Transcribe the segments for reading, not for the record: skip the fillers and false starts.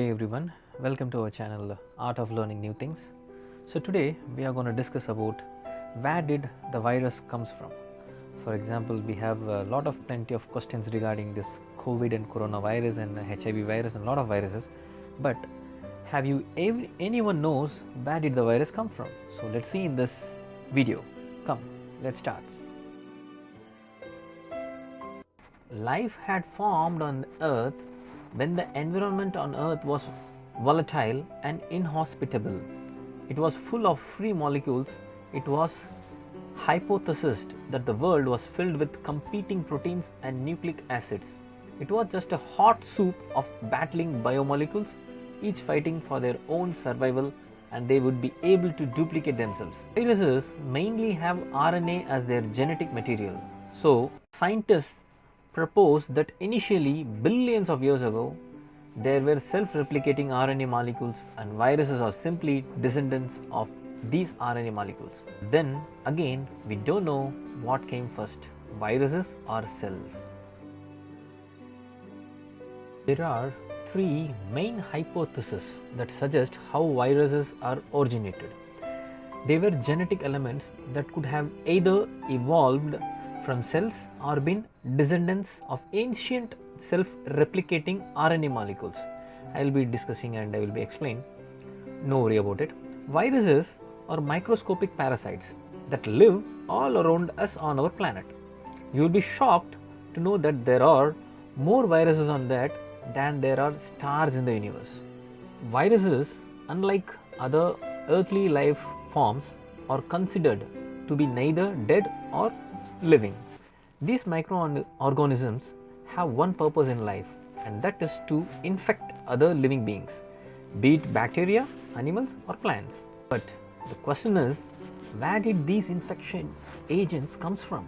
Hey everyone, welcome to our channel Art of Learning New Things. So today we are going to discuss about where did the virus comes from. For example, we have plenty of questions regarding this COVID and coronavirus and HIV virus and a lot of viruses. But have you anyone knows where did the virus come from? So let's see in this video. Come, let's start. Life had formed on Earth when the environment on Earth was volatile and inhospitable. It was full of free molecules. It was hypothesized that the world was filled with competing proteins and nucleic acids. It was just a hot soup of battling biomolecules, each fighting for their own survival, and they would be able to duplicate themselves. Viruses mainly have RNA as their genetic material. So, scientists proposed that initially, billions of years ago, there were self-replicating RNA molecules and viruses are simply descendants of these RNA molecules. Then again, we don't know what came first, viruses or cells. There are three main hypotheses that suggest how viruses are originated. They were genetic elements that could have either evolved from cells or been descendants of ancient self-replicating RNA molecules. I will be discussing and I will be explaining. No worry about it. Viruses are microscopic parasites that live all around us on our planet. You will be shocked to know that there are more viruses on that than there are stars in the universe. Viruses, unlike other earthly life forms, are considered to be neither dead or living. These microorganisms have one purpose in life, and that is to infect other living beings, be it bacteria, animals or plants. But the question is, where did these infection agents comes from?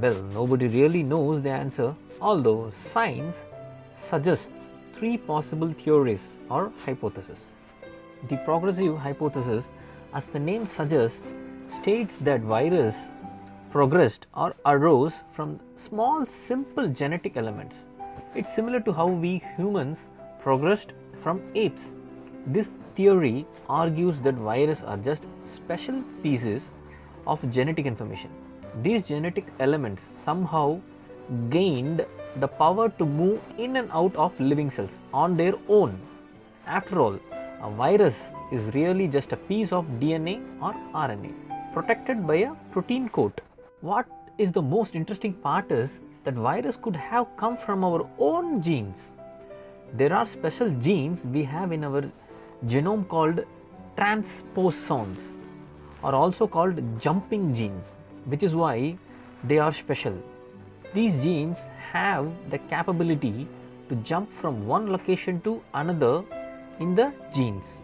Well, nobody really knows the answer, although science suggests three possible theories or hypotheses. The progressive hypothesis, as the name suggests, states that virus progressed or arose from small simple genetic elements. It's similar to how we humans progressed from apes. This theory argues that viruses are just special pieces of genetic information. These genetic elements somehow gained the power to move in and out of living cells on their own. After all, a virus is really just a piece of DNA or RNA protected by a protein coat. What is the most interesting part is that virus could have come from our own genes. There are special genes we have in our genome called transposons, or also called jumping genes, which is why they are special. These genes have the capability to jump from one location to another in the genes.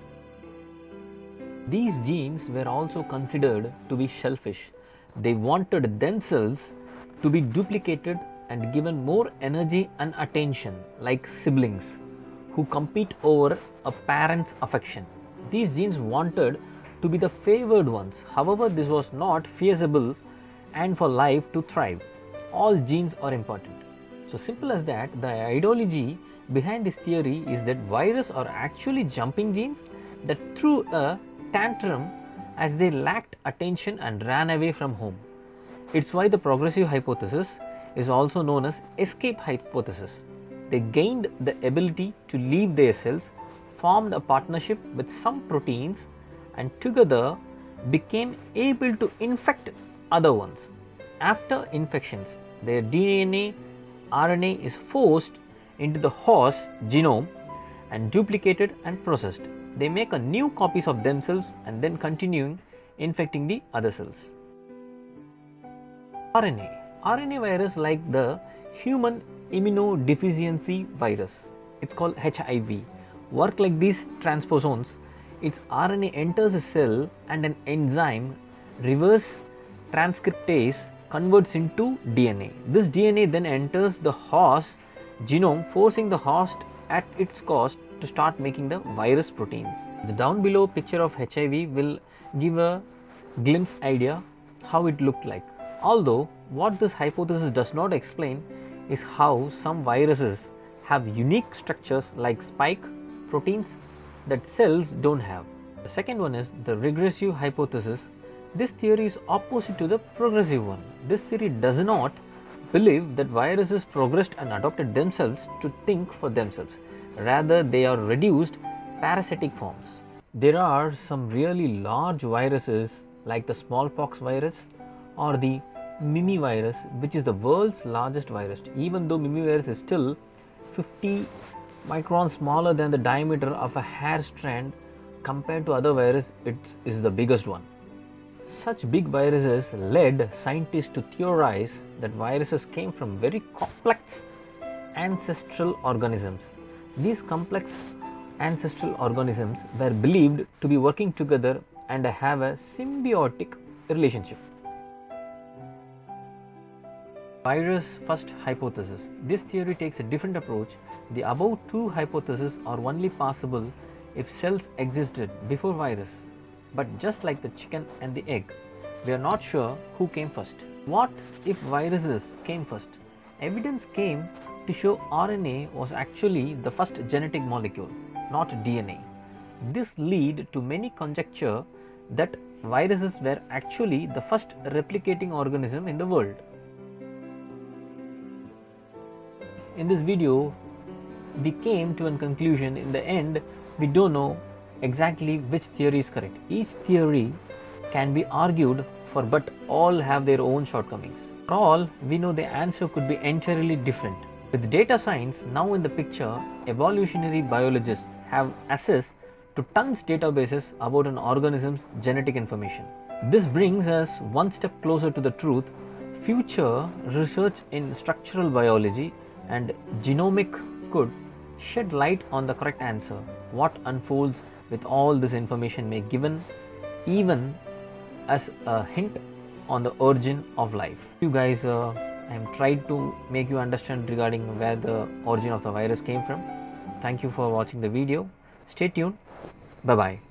These genes were also considered to be selfish. They wanted themselves to be duplicated and given more energy and attention, like siblings who compete over a parent's affection. These genes wanted to be the favored ones. However, this was not feasible and for life to thrive. All genes are important. So simple as that, the ideology behind this theory is that viruses are actually jumping genes that threw a tantrum as they lacked attention and ran away from home. It's why the progressive hypothesis is also known as escape hypothesis. They gained the ability to leave their cells, formed a partnership with some proteins, and together became able to infect other ones. After infections, their DNA, RNA is forced into the host genome and duplicated and processed. They make a new copies of themselves and then continuing infecting the other cells. RNA virus, like the human immunodeficiency virus, it's called HIV, work like these transposons. Its RNA enters a cell and an enzyme, reverse transcriptase, converts into DNA. This DNA then enters the host genome, forcing the host at its cost to start making the virus proteins. The down below picture of HIV will give a glimpse idea how it looked like. Although what this hypothesis does not explain is how some viruses have unique structures like spike, proteins that cells don't have. The second one is the regressive hypothesis. This theory is opposite to the progressive one. This theory does not believe that viruses progressed and adopted themselves to think for themselves. Rather, they are reduced parasitic forms. There are some really large viruses like the smallpox virus or the Mimi virus, which is the world's largest virus. Even though Mimi virus is still 50 microns smaller than the diameter of a hair strand, compared to other viruses, it is the biggest one. Such big viruses led scientists to theorize that viruses came from very complex ancestral organisms. These complex ancestral organisms were believed to be working together and have a symbiotic relationship. Virus first hypothesis. This theory takes a different approach. The above two hypotheses are only possible if cells existed before virus. But just like the chicken and the egg, we are not sure who came first. What if viruses came first? Evidence came to show RNA was actually the first genetic molecule, not DNA. This led to many conjecture that viruses were actually the first replicating organism in the world. In this video, we came to a conclusion. In the end, we don't know exactly which theory is correct. Each theory can be argued for, but all have their own shortcomings. For all, we know the answer could be entirely different. With data science now in the picture, evolutionary biologists have access to tons databases about an organism's genetic information. This brings us one step closer to the truth. Future research in structural biology and genomic could shed light on the correct answer. What unfolds with all this information may given even as a hint on the origin of life. You guys, I am trying to make you understand regarding where the origin of the virus came from. Thank you for watching the video. Stay tuned. Bye bye.